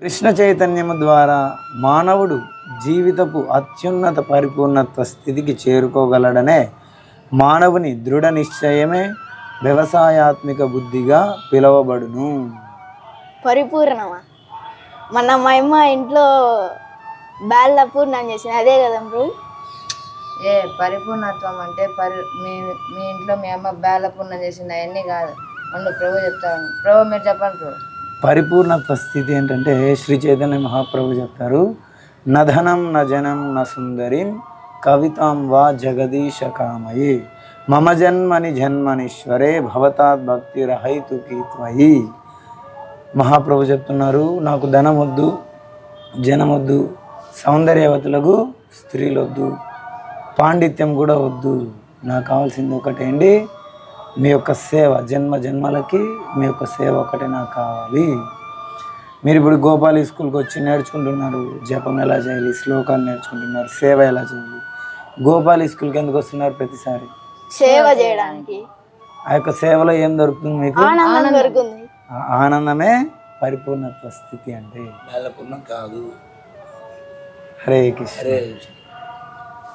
కృష్ణ చైతన్యము ద్వారా మానవుడు జీవితపు అత్యున్నత పరిపూర్ణత్వ స్థితికి చేరుకోగలడనే మానవుని దృఢ నిశ్చయమే వ్యవసాయాత్మిక బుద్ధిగా పిలువబడును. పరిపూర్ణమా? మన మా అమ్మ ఇంట్లో బ్యాళ్ళ పూర్ణం చేసింది అదే కదా బ్రో. ఏ పరిపూర్ణత్వం అంటే మీ ఇంట్లో మీ అమ్మ బేల పూర్ణం చేసింది అవన్నీ కాదు. ఉండు ప్రభు చెప్తాను. ప్రభు మీరు చెప్పండి ప్రభు. పరిపూర్ణత్వ స్థితి ఏంటంటే శ్రీ చైతన్య మహాప్రభు చెప్తారు, నధనం న జనం న సుందరిం కవితాం వా జగదీశ కామయి మమ జన్మని జన్మనీశ్వరే భవతాత్ భక్తి రహైతుకి త్వయి. మహాప్రభు చెప్తున్నారు, నాకు ధనం వద్దు, జనం వద్దు, సౌందర్యవతులకు స్త్రీలు వద్దు, పాండిత్యం కూడా వద్దు. నాకు కావాల్సింది ఒకటేంటి, మీ యొక్క సేవ. జన్మ జన్మలకి మీ యొక్క సేవ ఒకటే నాకు కావాలి. మీరు ఇప్పుడు గోపాలి స్కూల్కి వచ్చి నేర్చుకుంటున్నారు, జపం ఎలా చేయాలి, శ్లోకాలు నేర్చుకుంటున్నారు, సేవ ఎలా చేయాలి. గోపాలి స్కూల్కి ఎందుకు వస్తున్నారు? ప్రతిసారి సేవ చేయడానికి. ఆ యొక్క సేవలో ఏం దొరుకుతుంది మీకు? ఆనందం దొరుకుతుంది. ఆ ఆనందమే పరిపూర్ణత్వ స్థితి అంటే. బేలపూర్ణం కాదు. హరే కృష్ణ.